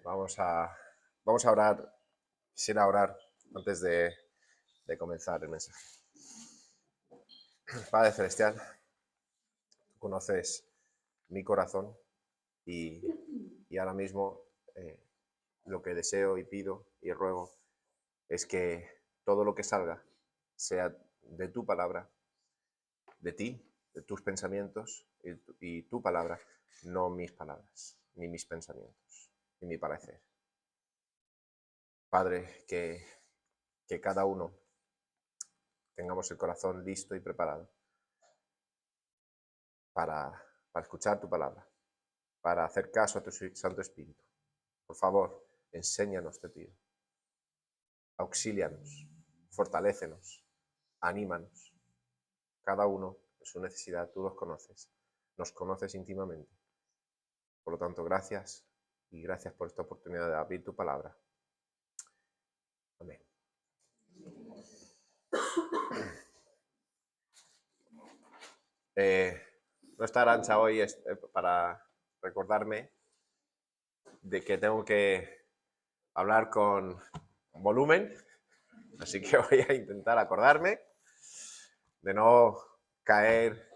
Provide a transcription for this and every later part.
Vamos a orar. Quisiera orar antes de comenzar el mensaje. Padre Celestial, tú conoces mi corazón y ahora mismo lo que deseo y pido y ruego es que todo lo que salga sea de tu palabra, de ti, de tus pensamientos y tu palabra, no mis palabras, ni mis pensamientos, ni mi parecer. Padre, que cada uno tengamos el corazón listo y preparado para escuchar tu palabra, para hacer caso a tu Santo Espíritu. Por favor, enséñanos, te pido. Auxílianos, fortalécenos, anímanos. Cada uno en su necesidad, tú los conoces, nos conoces íntimamente. Por lo tanto, gracias y gracias por esta oportunidad de abrir tu palabra. Amén. No está Arancha hoy para recordarme de que tengo que hablar con volumen, así que voy a intentar acordarme de no caer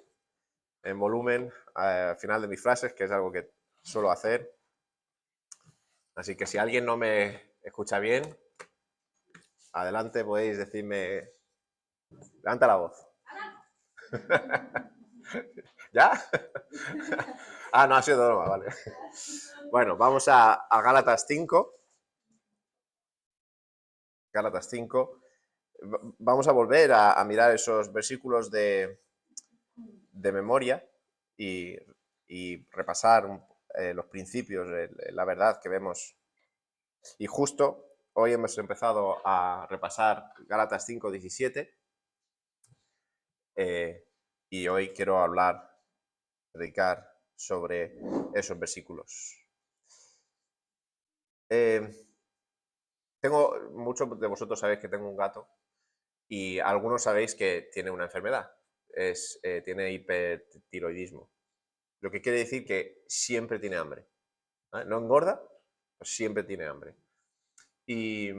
en volumen al final de mis frases, que es algo que suelo hacer. Así que si alguien no me escucha bien, adelante podéis decirme, levanta la voz. ¿Ya? No, ha sido broma, vale. Bueno, vamos a Gálatas 5. Gálatas 5. Vamos a volver a mirar esos versículos de memoria y repasar los principios, la verdad que vemos. Y justo hoy hemos empezado a repasar Gálatas 5:17 y hoy quiero predicar sobre esos versículos. Muchos de vosotros sabéis que tengo un gato y algunos sabéis que tiene una enfermedad, tiene hipertiroidismo, lo que quiere decir que siempre tiene hambre. No engorda, pero siempre tiene hambre. Y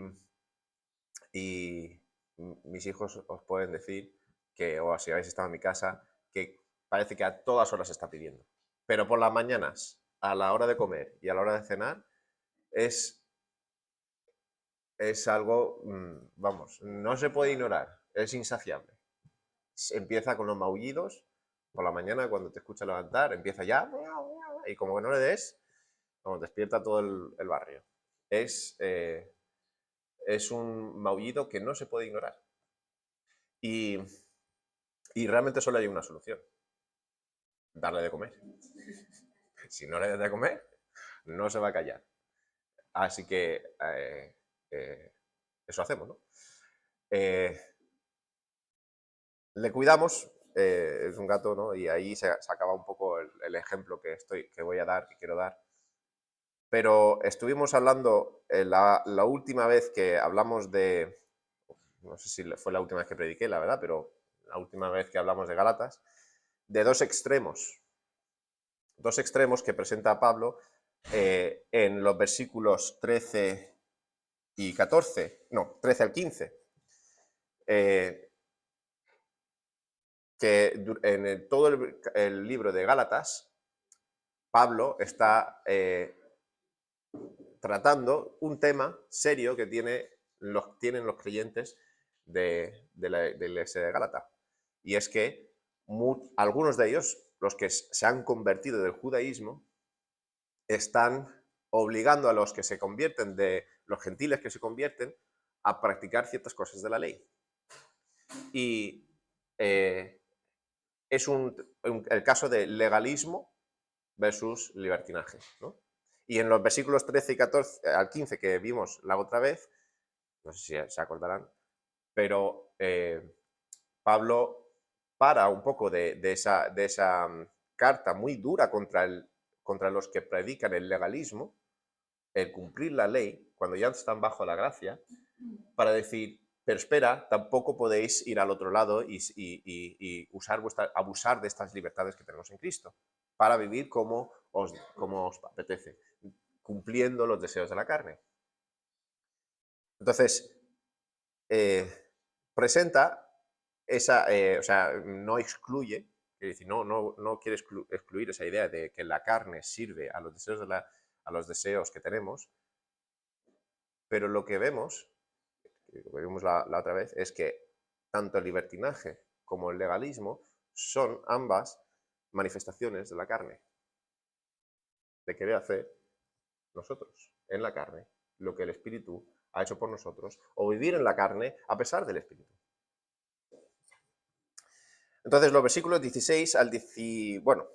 mis hijos os pueden decir que, o si habéis estado en mi casa, que parece que a todas horas está pidiendo. Pero por las mañanas, a la hora de comer y a la hora de cenar, es algo, vamos, no se puede ignorar, es insaciable. Empieza con los maullidos, por la mañana cuando te escucha levantar, empieza ya, y como que no le des, como despierta todo el barrio. Es un maullido que no se puede ignorar. Y realmente solo hay una solución: darle de comer. Si no le das de comer, no se va a callar. Así que eso hacemos, ¿no? Le cuidamos, es un gato, ¿no? Y ahí se acaba un poco el ejemplo que voy a dar, que quiero dar. Pero estuvimos hablando la última vez que hablamos de, no sé si fue la última vez que prediqué, la verdad, pero la última vez que hablamos de Gálatas, de dos extremos que presenta Pablo en los versículos 13 y 14, no, 13 al 15, que en todo el libro de Gálatas, Pablo está tratando un tema serio que tienen los creyentes de la iglesia de Gálata. Y es que algunos de ellos, los que se han convertido del judaísmo, están obligando a los que se convierten, de los gentiles que se convierten, a practicar ciertas cosas de la ley. Y es el caso de legalismo versus libertinaje, ¿no? Y en los versículos 13 y 14 al 15 que vimos la otra vez, no sé si se acordarán, pero Pablo para un poco de esa carta muy dura contra los que predican el legalismo, el cumplir la ley, cuando ya están bajo la gracia, para decir, pero espera, tampoco podéis ir al otro lado y abusar de estas libertades que tenemos en Cristo, para vivir como os apetece, cumpliendo los deseos de la carne. Entonces, presenta esa, o sea, no excluye, es decir, no quiere excluir esa idea de que la carne sirve a los deseos, a los deseos que tenemos, pero lo que vemos la otra vez, es que tanto el libertinaje como el legalismo son ambas manifestaciones de la carne, de querer hacer nosotros en la carne lo que el Espíritu ha hecho por nosotros, o vivir en la carne a pesar del Espíritu. Entonces, los versículos 16 al 10, bueno,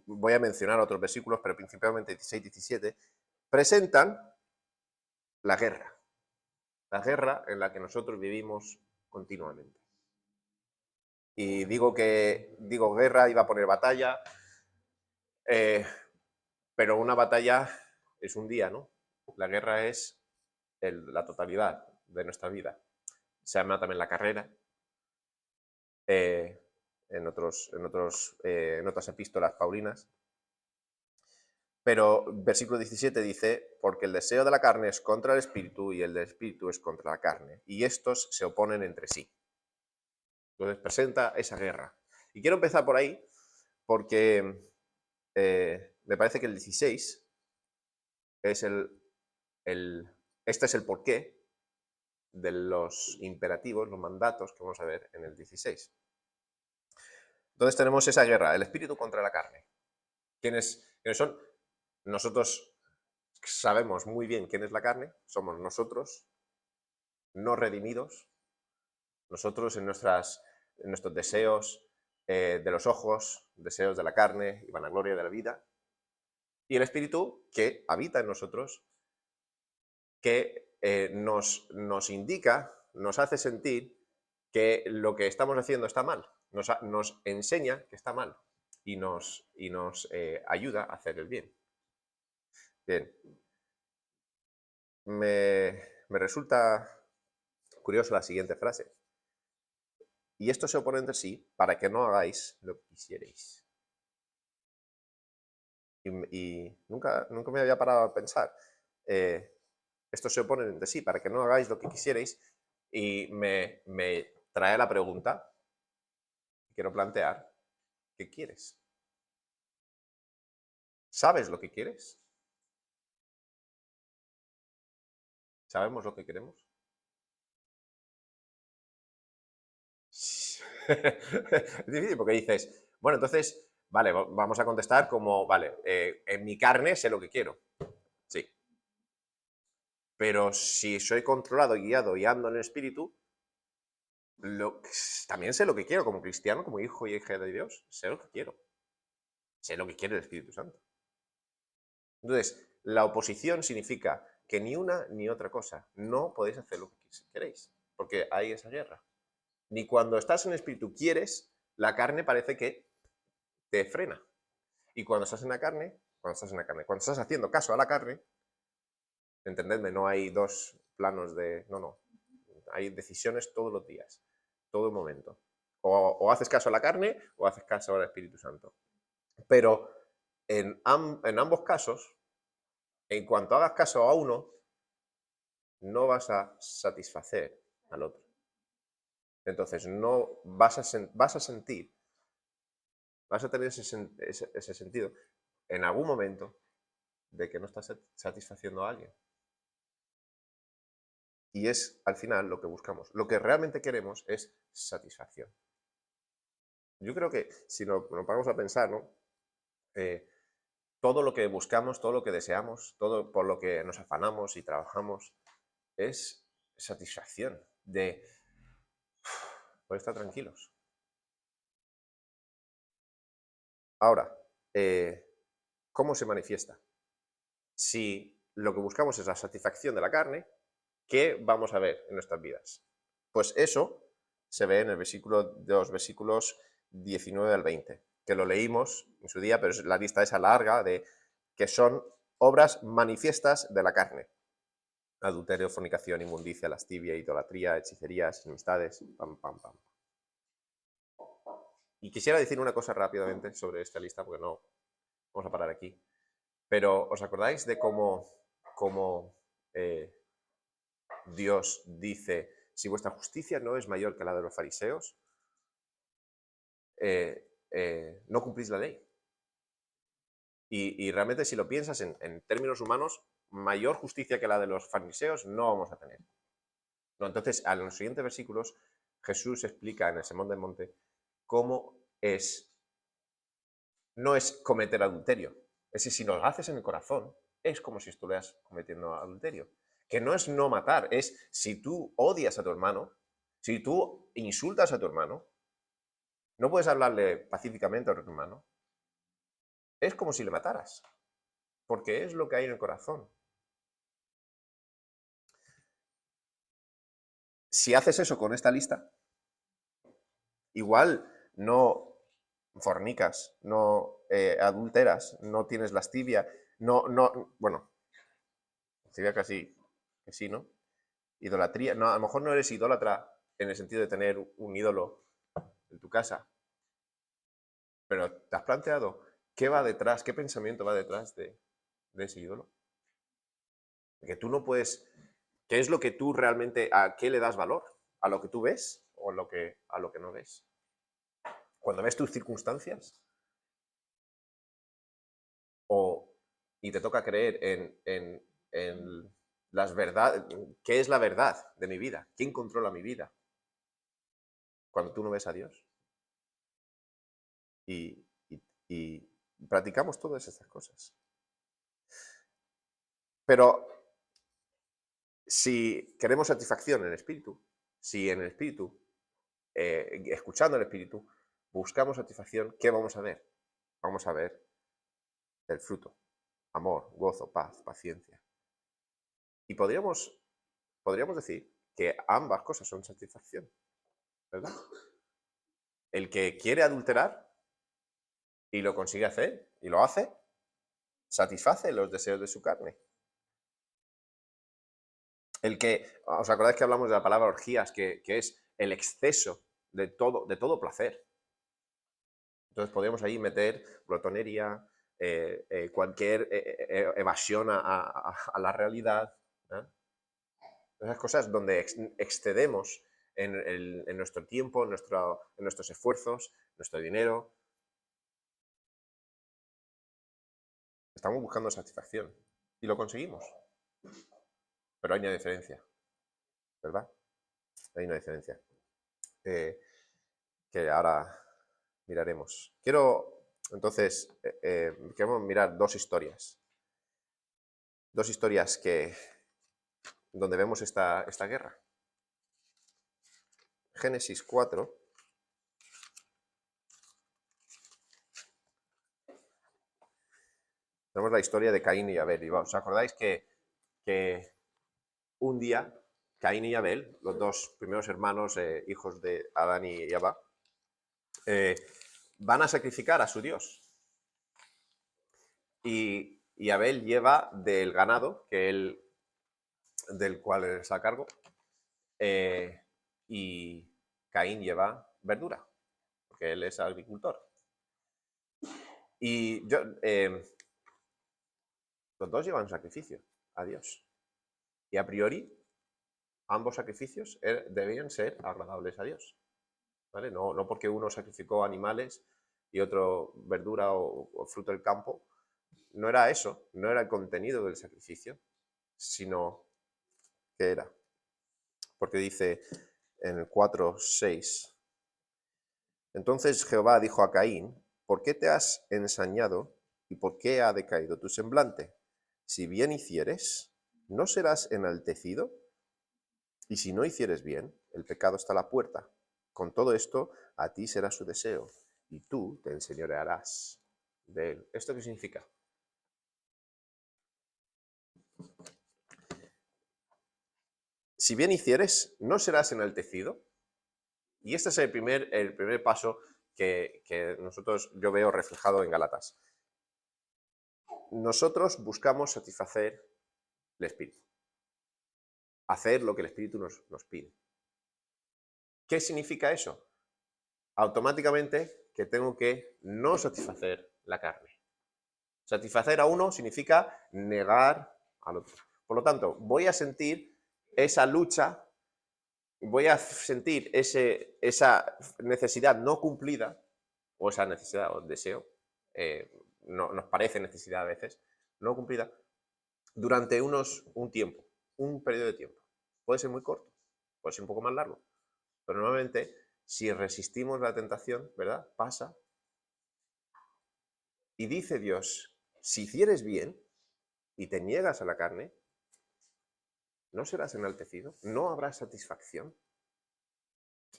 voy a mencionar otros versículos, pero principalmente 16 y 17, presentan la guerra en la que nosotros vivimos continuamente. Y digo guerra, iba a poner batalla, pero una batalla es un día, ¿no? La guerra es la totalidad de nuestra vida. Se llama también la carrera. En otras epístolas paulinas. Pero versículo 17 dice, porque el deseo de la carne es contra el espíritu y el del espíritu es contra la carne, y estos se oponen entre sí. Entonces presenta esa guerra. Y quiero empezar por ahí, porque me parece que el 16 es este es el porqué de los imperativos, los mandatos que vamos a ver en el 16. Entonces tenemos esa guerra, el espíritu contra la carne. ¿Quiénes son? Nosotros sabemos muy bien quién es la carne, somos nosotros, no redimidos, nosotros en nuestros deseos de los ojos, deseos de la carne y vanagloria de la vida, y el espíritu que habita en nosotros, que nos indica, nos hace sentir que lo que estamos haciendo está mal, nos enseña que está mal y nos ayuda a hacer el bien. Bien. Me resulta curiosa la siguiente frase. Y esto se opone entre sí para que no hagáis lo que quisierais. Y nunca me había parado a pensar. Esto se opone entre sí para que no hagáis lo que quisierais. Y me trae la pregunta, quiero plantear, ¿qué quieres? ¿Sabes lo que quieres? ¿Sabemos lo que queremos? Es difícil porque dices, bueno, entonces, vale, vamos a contestar como, vale, en mi carne sé lo que quiero. Sí. Pero si soy controlado, guiado y ando en el espíritu, también sé lo que quiero como cristiano, como hijo y hija de Dios. Sé lo que quiero. Sé lo que quiere el Espíritu Santo. Entonces, la oposición significa que ni una ni otra cosa. No podéis hacer lo que queréis, porque hay esa guerra. Ni cuando estás en el espíritu quieres, la carne parece que te frena. Y cuando estás en la carne, cuando estás haciendo caso a la carne, entendedme, no hay dos planos de... No. Hay decisiones todos los días, todo el momento. O haces caso a la carne o haces caso al Espíritu Santo. Pero en ambos casos, en cuanto hagas caso a uno, no vas a satisfacer al otro. Entonces, no vas a sentir, vas a tener ese sentido en algún momento de que no estás satisfaciendo a alguien. Y es al final lo que buscamos. Lo que realmente queremos es satisfacción. Yo creo que si nos paramos a pensar, ¿no? Todo lo que buscamos, todo lo que deseamos, todo por lo que nos afanamos y trabajamos, es satisfacción de poder estar tranquilos. Ahora, ¿cómo se manifiesta? Si lo que buscamos es la satisfacción de la carne, ¿qué vamos a ver en nuestras vidas? Pues eso se ve en el los versículos 19 al 20, que lo leímos en su día, pero la lista esa larga de que son obras manifiestas de la carne. Adulterio, fornicación, inmundicia, lascivia, idolatría, hechicerías, enemistades, pam, pam, pam. Y quisiera decir una cosa rápidamente sobre esta lista, porque no vamos a parar aquí. Pero ¿os acordáis de cómo Dios dice, si vuestra justicia no es mayor que la de los fariseos, no cumplís la ley? Y realmente si lo piensas en términos humanos, mayor justicia que la de los fariseos no vamos a tener. No, entonces, en los siguientes versículos, Jesús explica en el Sermón del Monte cómo no es cometer adulterio. Es decir, si lo haces en el corazón, es como si estuvieras cometiendo adulterio. Que no es no matar, es si tú odias a tu hermano, si tú insultas a tu hermano, no puedes hablarle pacíficamente a tu hermano, es como si le mataras, porque es lo que hay en el corazón. Si haces eso con esta lista, igual no fornicas, no adulteras, no tienes lascivia, bueno, lascivia casi que sí, ¿no? Idolatría, no, a lo mejor no eres idólatra en el sentido de tener un ídolo en tu casa, pero ¿te has planteado qué va detrás, qué pensamiento va detrás de ese ídolo? Que tú no puedes, ¿qué es lo que tú realmente, a qué le das valor? ¿A lo que tú ves o a lo que no ves? Cuando ves tus circunstancias y te toca creer en las verdades, ¿qué es la verdad de mi vida? ¿Quién controla mi vida? Cuando tú no ves a Dios. Y, y practicamos todas estas cosas. Pero si queremos satisfacción en el espíritu, si en el espíritu, escuchando el espíritu, buscamos satisfacción, ¿qué vamos a ver? Vamos a ver el fruto, amor, gozo, paz, paciencia. Y podríamos decir que ambas cosas son satisfacción, ¿verdad? El que quiere adulterar y lo consigue hacer, y lo hace, satisface los deseos de su carne. ¿Os acordáis que hablamos de la palabra orgías, que es el exceso de todo placer? Entonces podríamos ahí meter glotonería, cualquier evasión a la realidad, ¿eh? Esas cosas donde excedemos en nuestro tiempo, en nuestros esfuerzos, nuestro dinero. Estamos buscando satisfacción y lo conseguimos. Pero hay una diferencia, ¿verdad? Hay una diferencia que ahora miraremos. Entonces, queremos mirar dos historias. Dos historias donde vemos esta guerra. Génesis 4. Tenemos la historia de Caín y Abel. ¿Y os acordáis que un día Caín y Abel, los dos primeros hermanos, hijos de Adán y Eva, van a sacrificar a su Dios? Y Abel lleva del ganado del cual es a cargo, y Caín lleva verdura, porque él es agricultor. Y los dos llevan sacrificio a Dios. Y a priori, ambos sacrificios debían ser agradables a Dios. ¿Vale? No porque uno sacrificó animales y otro verdura o fruto del campo. No era eso, no era el contenido del sacrificio, sino que era. Porque dice en el 4:6, entonces Jehová dijo a Caín, ¿por qué te has ensañado y por qué ha decaído tu semblante? Si bien hicieres, ¿no serás enaltecido? Y si no hicieres bien, el pecado está a la puerta. Con todo esto, a ti será su deseo, y tú te enseñorearás de él. ¿Esto qué significa? Si bien hicieres, no serás enaltecido. Y este es el primer paso que yo veo reflejado en Gálatas. Nosotros buscamos satisfacer el Espíritu. Hacer lo que el Espíritu nos pide. ¿Qué significa eso? Automáticamente que tengo que no satisfacer la carne. Satisfacer a uno significa negar al otro. Por lo tanto, voy a sentir esa lucha, voy a sentir esa necesidad no cumplida, o esa necesidad o deseo, nos parece necesidad a veces, no cumplida, durante un tiempo, un periodo de tiempo. Puede ser muy corto, puede ser un poco más largo, pero normalmente si resistimos la tentación, ¿verdad? Pasa. Y dice Dios, si hicieres bien y te niegas a la carne, no serás enaltecido, no habrá satisfacción.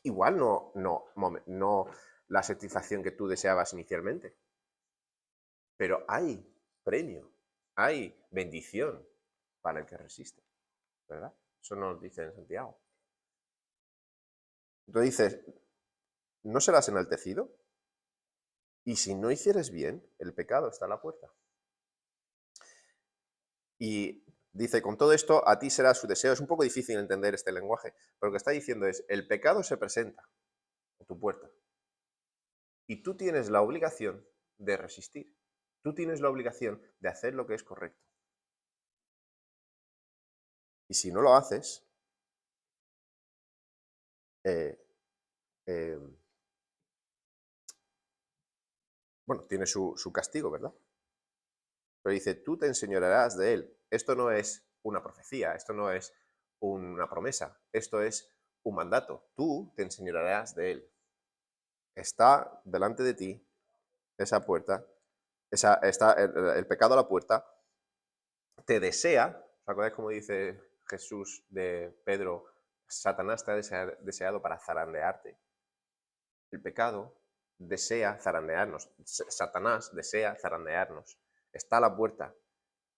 Igual no la satisfacción que tú deseabas inicialmente, pero hay premio, hay bendición para el que resiste, ¿verdad? Eso nos dice en Santiago. Entonces dices, no serás enaltecido, y si no hicieres bien, el pecado está a la puerta. Y dice, con todo esto, a ti será su deseo. Es un poco difícil entender este lenguaje, pero lo que está diciendo es, el pecado se presenta a tu puerta. Y tú tienes la obligación de resistir. Tú tienes la obligación de hacer lo que es correcto. Y si no lo haces, eh, eh, bueno, tiene su castigo, ¿verdad? Pero dice, tú te enseñorearás de él. Esto no es una profecía, esto no es una promesa, esto es un mandato. Tú te enseñorearás de él. Está delante de ti esa puerta, está el pecado a la puerta, te desea. ¿Os acordáis cómo dice Jesús de Pedro? Satanás te ha deseado para zarandearte. El pecado desea zarandearnos. Satanás desea zarandearnos. Está a la puerta.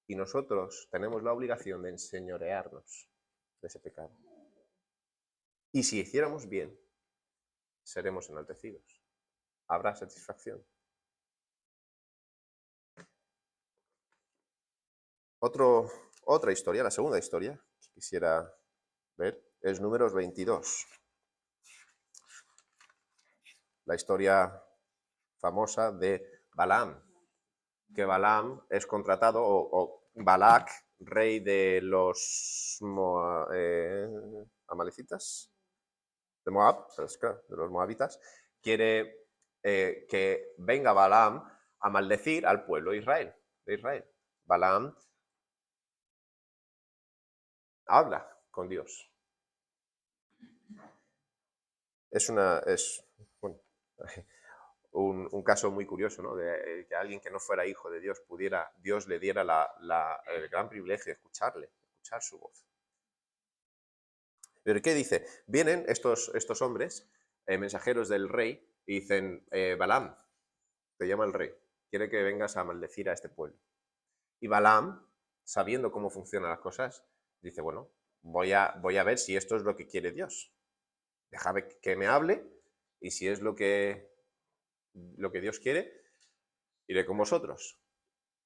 Y nosotros tenemos la obligación de enseñorearnos de ese pecado. Y si hiciéramos bien, seremos enaltecidos. Habrá satisfacción. Otra historia, la segunda historia que quisiera ver, es Números 22. La historia famosa de Balaam, que Balaam es contratado, o Balac, rey de los amalecitas, de Moab, de los moabitas, quiere que venga Balaam a maldecir al pueblo de Israel. Balaam habla con Dios. Es bueno, un caso muy curioso, ¿no? De que alguien que no fuera hijo de Dios Dios le diera el gran privilegio de escuchar su voz. Pero ¿qué dice? Vienen estos hombres, mensajeros del rey, y dicen, Balaam, te llama el rey, quiere que vengas a maldecir a este pueblo. Y Balaam, sabiendo cómo funcionan las cosas, dice, bueno, voy a ver si esto es lo que quiere Dios. Déjame que me hable, y si es lo que Dios quiere, iré con vosotros.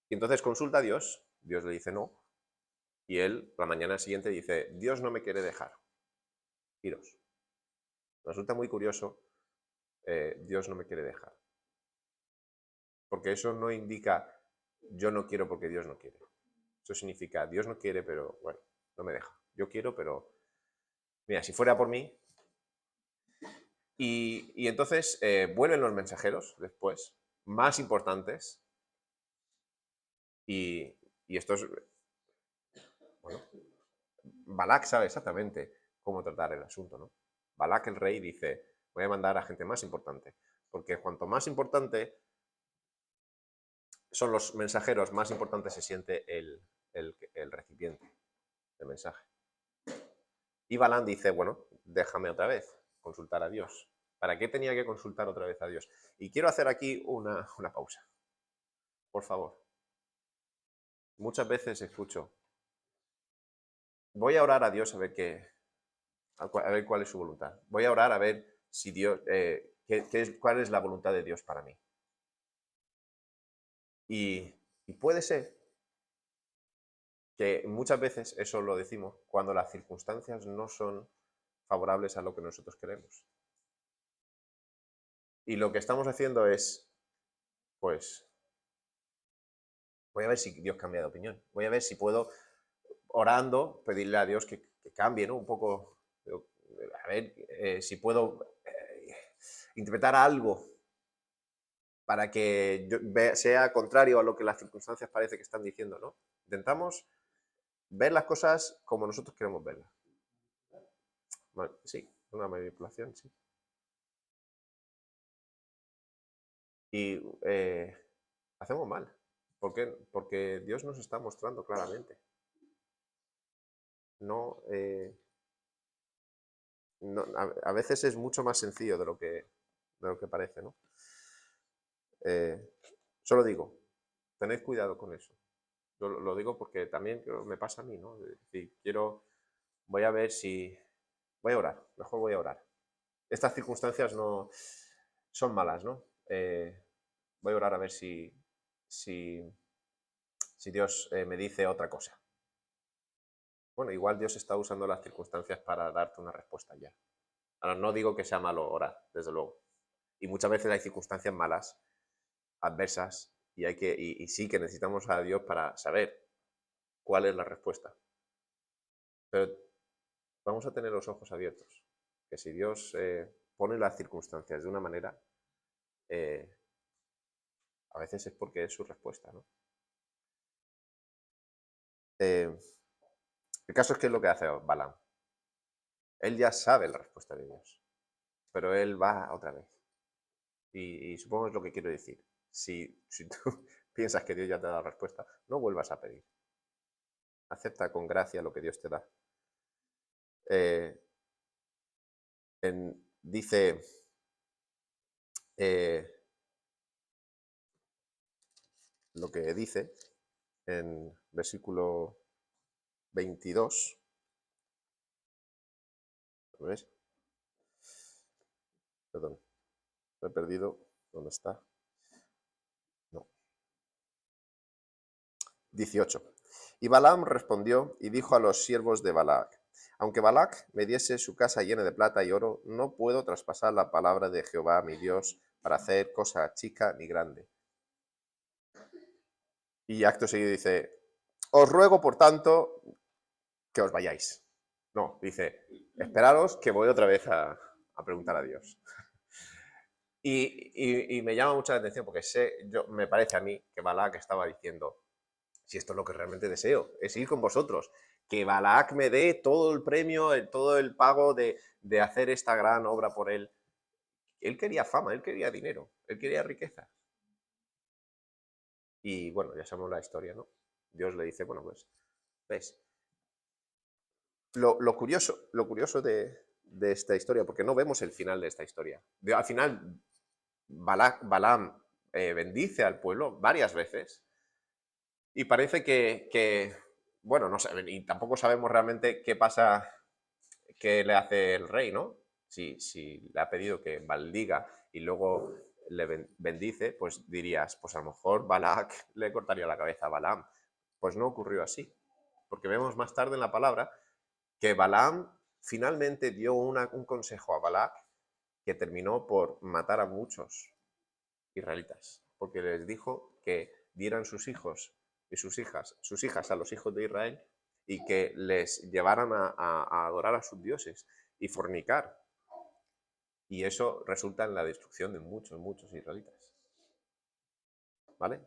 Y entonces consulta a Dios, Dios le dice no, y él la mañana siguiente dice, Dios no me quiere dejar, iros. Resulta muy curioso, Dios no me quiere dejar. Porque eso no indica, yo no quiero porque Dios no quiere. Eso significa, Dios no quiere, pero bueno, no me deja. Yo quiero, pero mira, si fuera por mí. Y entonces vuelven los mensajeros después, más importantes, y esto es, bueno, Balac sabe exactamente cómo tratar el asunto, ¿no? Balac, el rey, dice, voy a mandar a gente más importante, porque cuanto más importante son los mensajeros, más importante se siente el recipiente del mensaje. Y Balaam dice, bueno, déjame otra vez consultar a Dios. ¿Para qué tenía que consultar otra vez a Dios? Y quiero hacer aquí una pausa. Por favor. Muchas veces escucho, voy a orar a Dios a ver cuál es su voluntad. Voy a orar a ver si Dios, cuál es la voluntad de Dios para mí. Y puede ser que muchas veces eso lo decimos cuando las circunstancias no son favorables a lo que nosotros queremos. Y lo que estamos haciendo es, pues, voy a ver si Dios cambia de opinión. Voy a ver si puedo, orando, pedirle a Dios que cambie, ¿no? Un poco, a ver si puedo interpretar algo para que sea contrario a lo que las circunstancias parece que están diciendo, ¿no? Intentamos ver las cosas como nosotros queremos verlas. Bueno, sí, una manipulación, sí. Y hacemos mal. ¿Por qué? Porque Dios nos está mostrando claramente. No, a veces es mucho más sencillo de lo que parece, ¿no? Solo digo, tened cuidado con eso. Yo lo digo porque también me pasa a mí, ¿no? Es decir, voy a ver si, voy a orar, mejor voy a orar. Estas circunstancias no son malas, ¿no? Voy a orar a ver si Dios me dice otra cosa. Bueno, igual Dios está usando las circunstancias para darte una respuesta ya. Ahora, no digo que sea malo orar, desde luego. Y muchas veces hay circunstancias malas, adversas, y sí que necesitamos a Dios para saber cuál es la respuesta. Pero vamos a tener los ojos abiertos. Que si Dios pone las circunstancias de una manera, a veces es porque es su respuesta, ¿no? El caso es que es lo que hace Balaam. Él ya sabe la respuesta de Dios, pero él va otra vez. Y supongo es lo que quiero decir. Si tú piensas que Dios ya te da la respuesta, no vuelvas a pedir. Acepta con gracia lo que Dios te da. Dice lo que dice en versículo 22. ¿Ves? Perdón, me he perdido. ¿Dónde está? No. 18. Y Balaam respondió y dijo a los siervos de Balac: aunque Balac me diese su casa llena de plata y oro, no puedo traspasar la palabra de Jehová mi Dios para hacer cosa chica ni grande. Y acto seguido dice: os ruego, por tanto, que os vayáis. No, dice: esperaros que voy otra vez a preguntar a Dios. Y me llama mucha la atención porque me parece a mí que Balac estaba diciendo: si esto es lo que realmente deseo, es ir con vosotros, que Balac me dé todo el premio, todo el pago de hacer esta gran obra por él. Él quería fama, él quería dinero, él quería riqueza. Y bueno, ya sabemos la historia, ¿no? Dios le dice: bueno, pues, ves. Lo curioso de esta historia, porque no vemos el final de esta historia. Al final, Balaam bendice al pueblo varias veces y parece que bueno, no saben, y tampoco sabemos realmente qué pasa, qué le hace el rey, ¿no? Si le ha pedido que maldiga y luego le bendice, pues dirías, pues a lo mejor Balac le cortaría la cabeza a Balaam. Pues no ocurrió así, porque vemos más tarde en la palabra que Balaam finalmente dio un consejo a Balac que terminó por matar a muchos israelitas, porque les dijo que dieran sus hijos y sus hijas a los hijos de Israel y que les llevaran a adorar a sus dioses y fornicar. Y eso resulta en la destrucción de muchos israelitas. ¿Vale?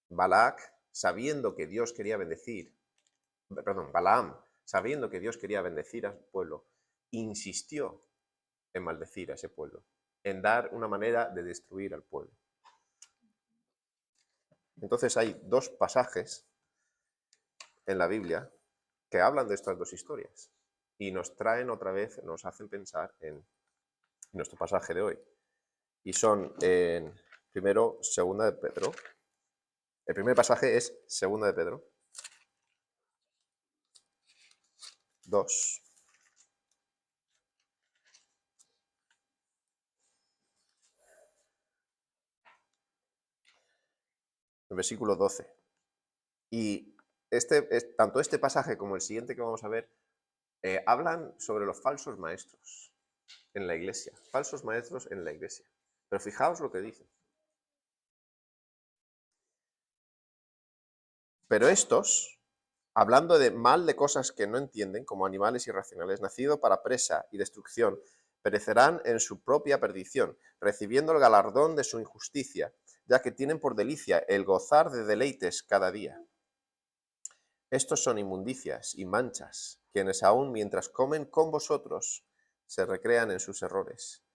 Balac, sabiendo que Dios quería Balaam, sabiendo que Dios quería bendecir a su pueblo, insistió en maldecir a ese pueblo, en dar una manera de destruir al pueblo. Entonces hay dos pasajes en la Biblia que hablan de estas dos historias y nos traen otra vez, nos hacen pensar en nuestro pasaje de hoy. Y son, primero, Segunda de Pedro. El primer pasaje es Segunda de Pedro 2. El versículo 12. Y tanto este pasaje como el siguiente que vamos a ver hablan sobre los falsos maestros en la iglesia. Falsos maestros en la iglesia. Pero fijaos lo que dice. Pero estos, hablando de mal de cosas que no entienden, como animales irracionales, nacidos para presa y destrucción, perecerán en su propia perdición, recibiendo el galardón de su injusticia, ya que tienen por delicia el gozar de deleites cada día. Estos son inmundicias y manchas, quienes aún mientras comen con vosotros se recrean en sus errores.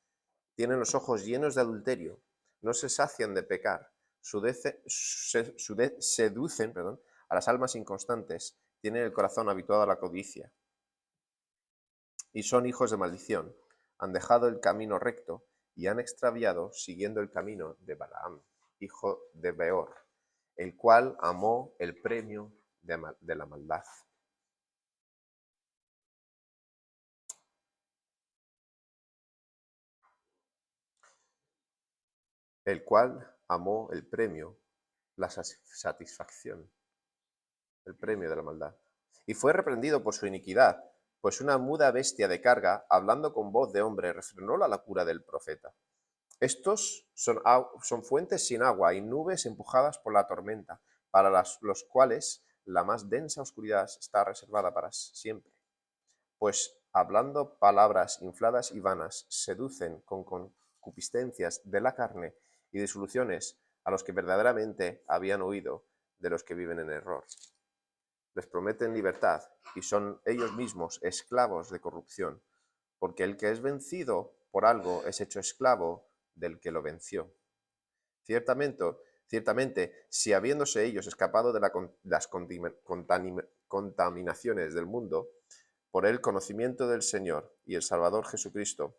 Tienen los ojos llenos de adulterio, no se sacian de pecar, seducen a las almas inconstantes, tienen el corazón habituado a la codicia. Y son hijos de maldición, han dejado el camino recto y han extraviado siguiendo el camino de Balaam, hijo de Beor, el cual amó el premio de la maldad. El cual amó el premio, la satisfacción, el premio de la maldad. Y fue reprendido por su iniquidad, pues una muda bestia de carga, hablando con voz de hombre, refrenó la locura del profeta. Estos son fuentes sin agua y nubes empujadas por la tormenta, para los cuales la más densa oscuridad está reservada para siempre. Pues hablando palabras infladas y vanas, seducen con concupiscencias de la carne y disoluciones a los que verdaderamente habían huido de los que viven en error. Les prometen libertad y son ellos mismos esclavos de corrupción, porque el que es vencido por algo es hecho esclavo del que lo venció. Ciertamente, si habiéndose ellos escapado de las contaminaciones del mundo, por el conocimiento del Señor y el Salvador Jesucristo,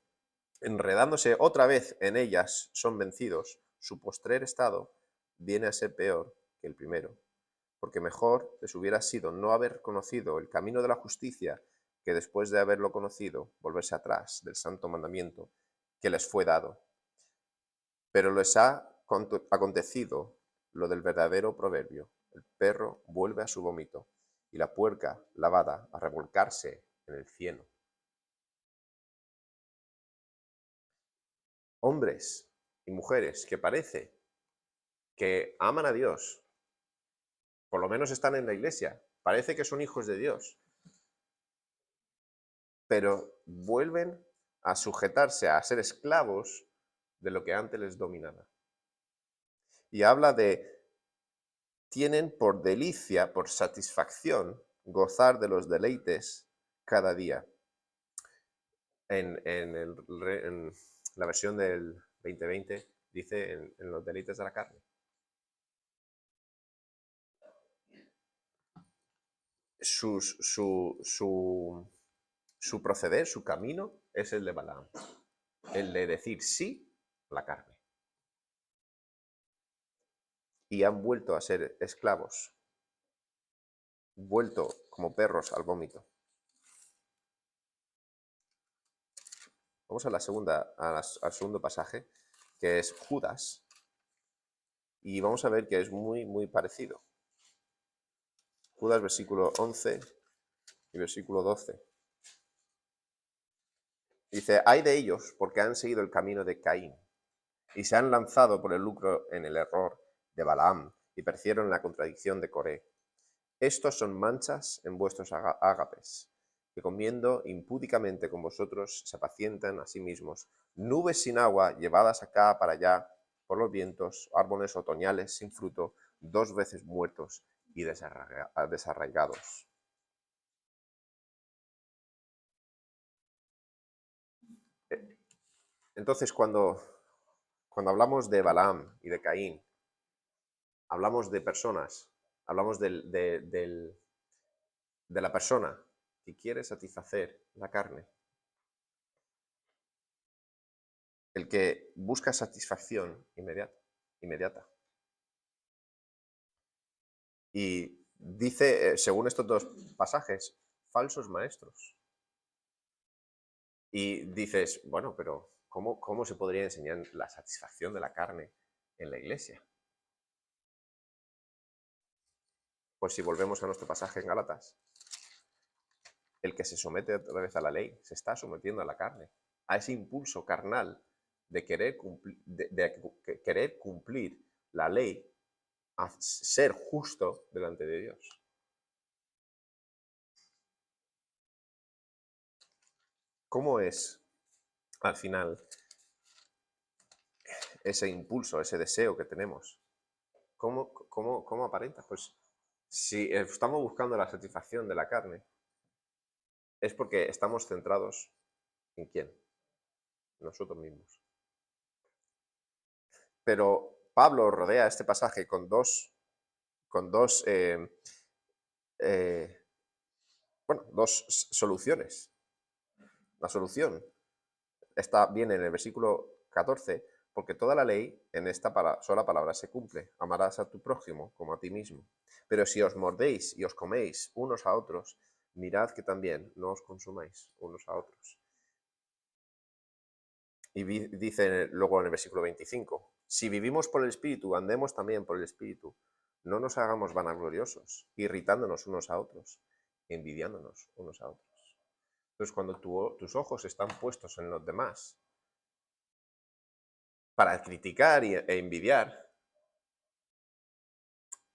enredándose otra vez en ellas, son vencidos, su postrer estado viene a ser peor que el primero, porque mejor les hubiera sido no haber conocido el camino de la justicia que después de haberlo conocido, volverse atrás del santo mandamiento que les fue dado. Pero les ha acontecido lo del verdadero proverbio: el perro vuelve a su vómito y la puerca lavada a revolcarse en el cieno. Hombres y mujeres que parece que aman a Dios, por lo menos están en la iglesia, parece que son hijos de Dios, pero vuelven a sujetarse, a ser esclavos de lo que antes les dominaba. Y habla de, tienen por delicia, por satisfacción, gozar de los deleites cada día. En la versión del 2020 dice en los deleites de la carne. Su proceder, su camino, es el de Balaam. El de decir sí a la carne. Y han vuelto a ser esclavos. Vuelto como perros al vómito. Vamos a al segundo pasaje, que es Judas. Y vamos a ver que es muy, muy parecido. Judas, versículo 11 y versículo 12. Dice: hay de ellos porque han seguido el camino de Caín y se han lanzado por el lucro en el error de Balaam y perecieron la contradicción de Coré. Estos son manchas en vuestros ágapes, que comiendo impúdicamente con vosotros se apacientan a sí mismos, nubes sin agua llevadas acá para allá por los vientos, árboles otoñales sin fruto, 2 veces muertos y desarraigados. Entonces, cuando hablamos de Balaam y de Caín, hablamos de personas, hablamos de la persona que quiere satisfacer la carne, el que busca satisfacción inmediata. Y dice, según estos dos pasajes, falsos maestros. Y dices, bueno, pero ¿cómo se podría enseñar la satisfacción de la carne en la iglesia? Pues si volvemos a nuestro pasaje en Gálatas, el que se somete otra vez a la ley se está sometiendo a la carne, a ese impulso carnal de querer cumplir la ley a ser justo delante de Dios. ¿Cómo es, al final, ese impulso, ese deseo que tenemos? ¿Cómo aparenta? Pues si estamos buscando la satisfacción de la carne, es porque estamos centrados ¿en quién? Nosotros mismos. Pero Pablo rodea este pasaje con dos soluciones. La solución viene en el versículo 14, porque toda la ley en esta sola palabra se cumple. Amarás a tu prójimo como a ti mismo. Pero si os mordéis y os coméis unos a otros, mirad que también no os consumáis unos a otros. Y dice luego en el versículo 25, si vivimos por el Espíritu, andemos también por el Espíritu. No nos hagamos vanagloriosos, irritándonos unos a otros, envidiándonos unos a otros. Entonces, cuando tus ojos están puestos en los demás para criticar e envidiar,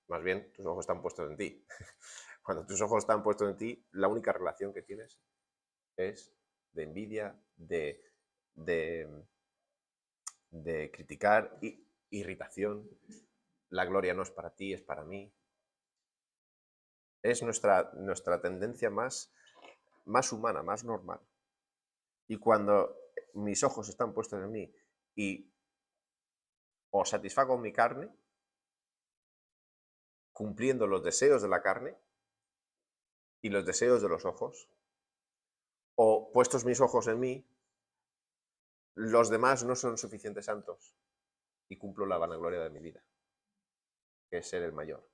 más bien tus ojos están puestos en ti. Cuando tus ojos están puestos en ti, la única relación que tienes es de envidia, de criticar, irritación. La gloria no es para ti, es para mí. Es nuestra tendencia más humana, más normal. Y cuando mis ojos están puestos en mí y o satisfago mi carne, cumpliendo los deseos de la carne y los deseos de los ojos, o puestos mis ojos en mí, los demás no son suficientes santos y cumplo la vanagloria de mi vida, que es ser el mayor.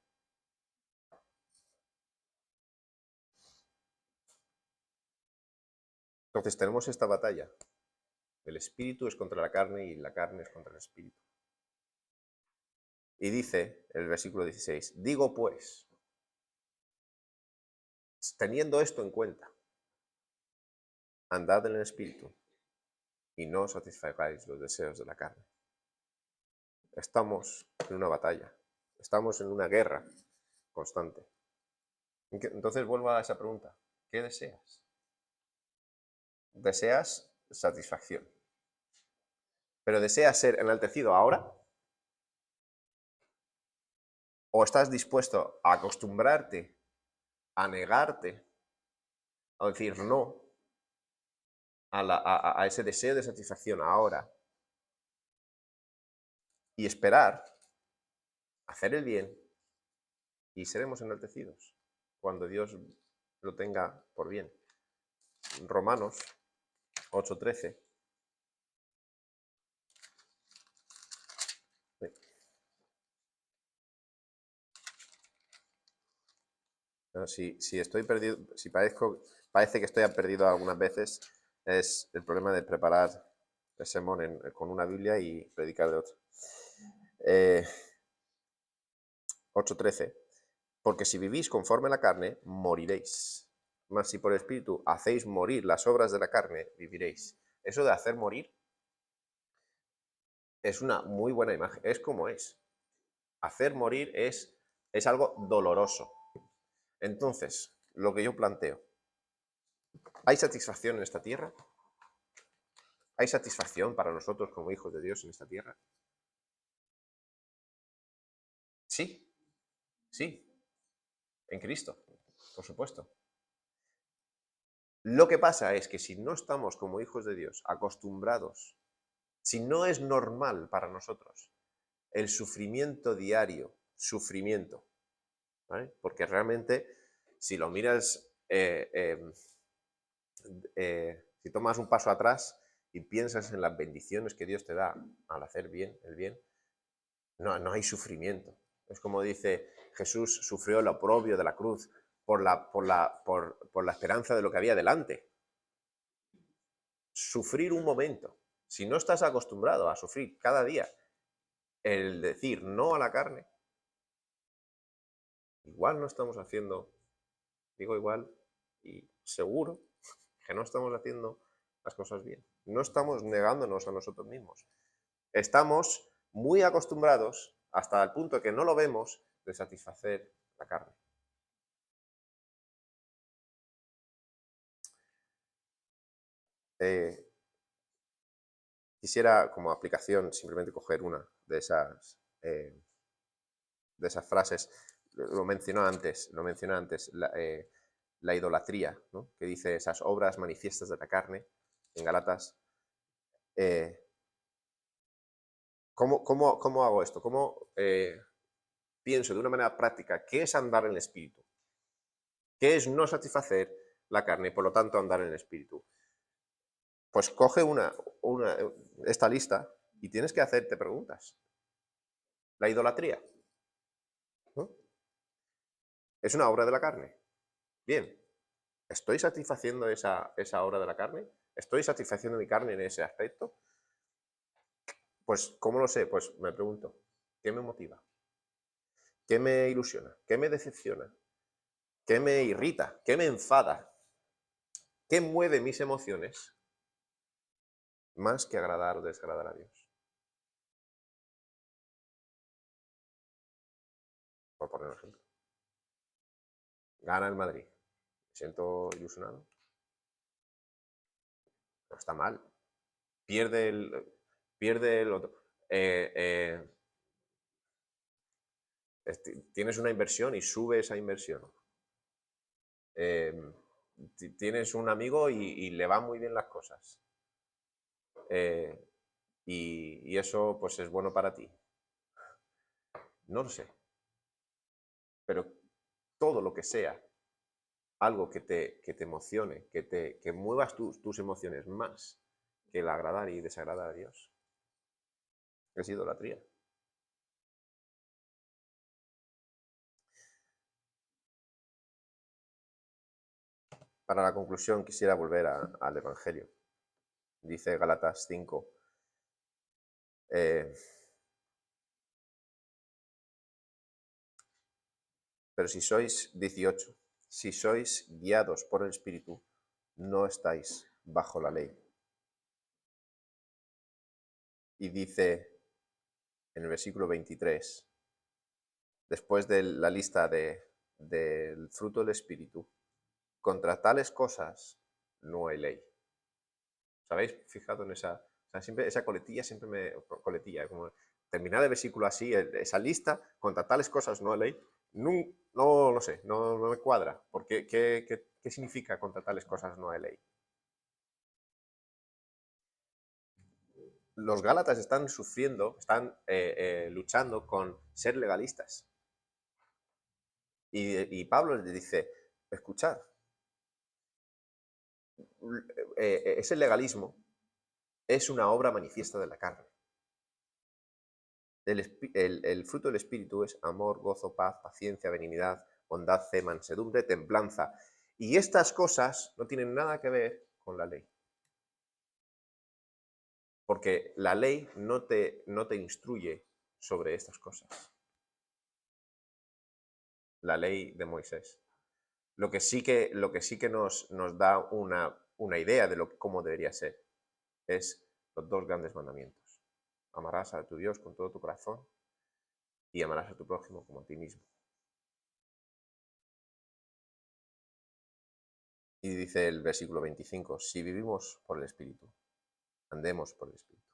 Entonces tenemos esta batalla. El espíritu es contra la carne y la carne es contra el espíritu. Y dice el versículo 16, digo pues, teniendo esto en cuenta, andad en el espíritu y no satisfagáis los deseos de la carne. Estamos en una batalla, estamos en una guerra constante. Entonces vuelvo a esa pregunta, ¿qué deseas? ¿Deseas satisfacción? ¿Pero deseas ser enaltecido ahora? ¿O estás dispuesto a acostumbrarte, a negarte, a decir no a ese deseo de satisfacción ahora y esperar, hacer el bien y seremos enaltecidos cuando Dios lo tenga por bien? Romanos 8:13. Si estoy perdido, si parece que estoy perdido algunas veces, es el problema de preparar el sermón con una Biblia y predicar de otra. 8:13. Porque si vivís conforme a la carne, moriréis. Mas si por el Espíritu hacéis morir las obras de la carne, viviréis. Eso de hacer morir es una muy buena imagen. Es como es. Hacer morir es algo doloroso. Entonces, lo que yo planteo, ¿hay satisfacción en esta tierra? ¿Hay satisfacción para nosotros como hijos de Dios en esta tierra? Sí, sí, en Cristo, por supuesto. Lo que pasa es que si no estamos como hijos de Dios acostumbrados, si no es normal para nosotros el sufrimiento diario, ¿vale? Porque realmente, si lo miras, si tomas un paso atrás y piensas en las bendiciones que Dios te da al hacer bien, el bien, no hay sufrimiento. Es como dice, Jesús sufrió el oprobio de la cruz por la esperanza de lo que había delante. Sufrir un momento. Si no estás acostumbrado a sufrir cada día el decir no a la carne, igual no estamos haciendo, digo igual y seguro que no estamos haciendo las cosas bien. No estamos negándonos a nosotros mismos. Estamos muy acostumbrados hasta el punto que no lo vemos, de satisfacer la carne. Quisiera, como aplicación, simplemente coger una de esas frases. Lo mencioné antes, la idolatría, ¿no? Que dice esas obras manifiestas de la carne en Gálatas. ¿Cómo hago esto? ¿Cómo pienso de una manera práctica qué es andar en el Espíritu? ¿Qué es no satisfacer la carne y por lo tanto andar en el Espíritu? Pues coge esta lista y tienes que hacerte preguntas. La idolatría, ¿no? ¿Es una obra de la carne? Bien. ¿Estoy satisfaciendo esa obra de la carne? ¿Estoy satisfaciendo mi carne en ese aspecto? Pues, ¿cómo lo sé? Pues me pregunto, ¿qué me motiva? ¿Qué me ilusiona? ¿Qué me decepciona? ¿Qué me irrita? ¿Qué me enfada? ¿Qué mueve mis emociones más que agradar o desagradar a Dios? Por poner un ejemplo. Gana el Madrid. ¿Me siento ilusionado? No está mal. Pierde el otro. Tienes una inversión y sube esa inversión. Tienes un amigo y le van muy bien las cosas. Y eso pues es bueno para ti. No lo sé. Pero todo lo que sea algo que te emocione, que muevas tus emociones más que el agradar y desagradar a Dios, es idolatría. Para la conclusión quisiera volver al Evangelio. Dice Gálatas 5, pero si sois 18, si sois guiados por el Espíritu, no estáis bajo la ley. Y dice en el versículo 23, después de la lista del fruto del Espíritu, contra tales cosas no hay ley. ¿Os habéis fijado en esa? O sea, siempre, esa coletilla siempre me... Coletilla, como terminar el versículo así, esa lista, contra tales cosas no hay ley. No lo sé, no me cuadra. Porque, ¿qué significa contra tales cosas no hay ley? Los Gálatas están sufriendo, están luchando con ser legalistas. Y Pablo les dice, escuchad, ese legalismo es una obra manifiesta de la carne. El fruto del Espíritu es amor, gozo, paz, paciencia, benignidad, bondad, fe, mansedumbre, templanza. Y estas cosas no tienen nada que ver con la ley. Porque la ley no te instruye sobre estas cosas. La ley de Moisés. Lo que sí que nos da una idea de cómo debería ser es los dos grandes mandamientos. Amarás a tu Dios con todo tu corazón y amarás a tu prójimo como a ti mismo. Y dice el versículo 25, si vivimos por el Espíritu, andemos por el Espíritu.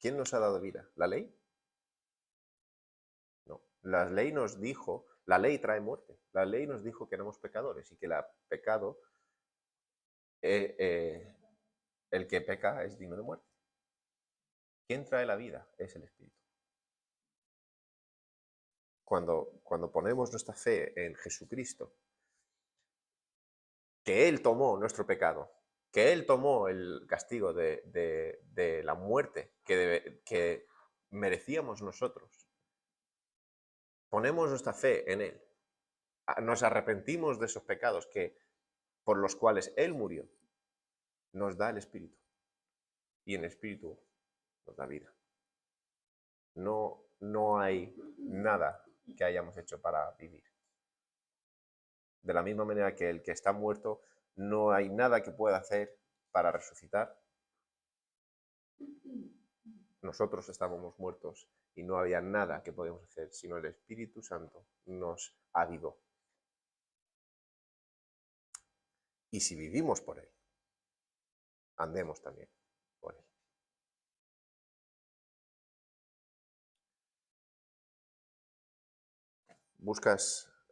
¿Quién nos ha dado vida? ¿La ley? No. La ley nos dijo, la ley trae muerte. La ley nos dijo que éramos pecadores y que el pecado, el que peca es digno de muerte. ¿Quién trae la vida? Es el Espíritu. Cuando ponemos nuestra fe en Jesucristo, que Él tomó nuestro pecado, que Él tomó el castigo de la muerte que merecíamos nosotros, ponemos nuestra fe en Él, nos arrepentimos de esos pecados por los cuales Él murió, nos da el Espíritu. Y en el Espíritu nos da vida. No hay nada que hayamos hecho para vivir. De la misma manera que el que está muerto, no hay nada que pueda hacer para resucitar. Nosotros estábamos muertos y no había nada que podíamos hacer, sino el Espíritu Santo nos avivó. Y si vivimos por Él, andemos también por Él.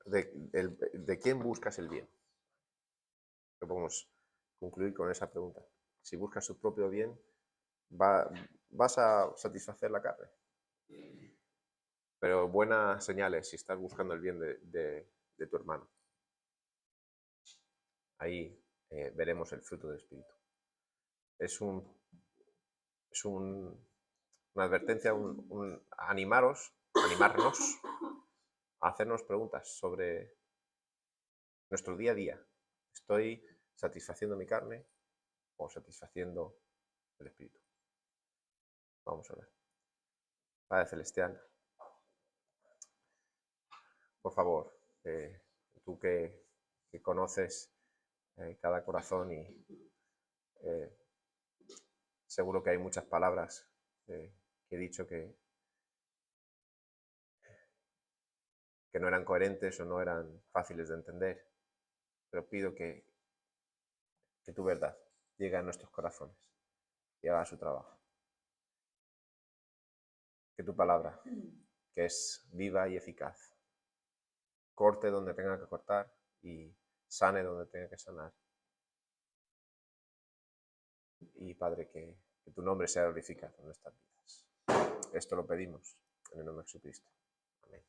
¿De quién buscas el bien? Que podemos concluir con esa pregunta. Si buscas tu propio bien, vas a satisfacer la carne. Pero buena señal es si estás buscando el bien de tu hermano. Ahí veremos el fruto del Espíritu. Es una advertencia, animarnos a hacernos preguntas sobre nuestro día a día. ¿Estoy satisfaciendo mi carne o satisfaciendo el Espíritu? Vamos a ver. Padre Celestial, por favor, tú que conoces cada corazón y seguro que hay muchas palabras que he dicho que no eran coherentes o no eran fáciles de entender, pero pido que tu verdad llegue a nuestros corazones y haga su trabajo. Que tu palabra, que es viva y eficaz, corte donde tenga que cortar y sane donde tenga que sanar. Y Padre, que tu nombre sea glorificado en nuestras vidas. Esto lo pedimos en el nombre de Jesucristo. Amén.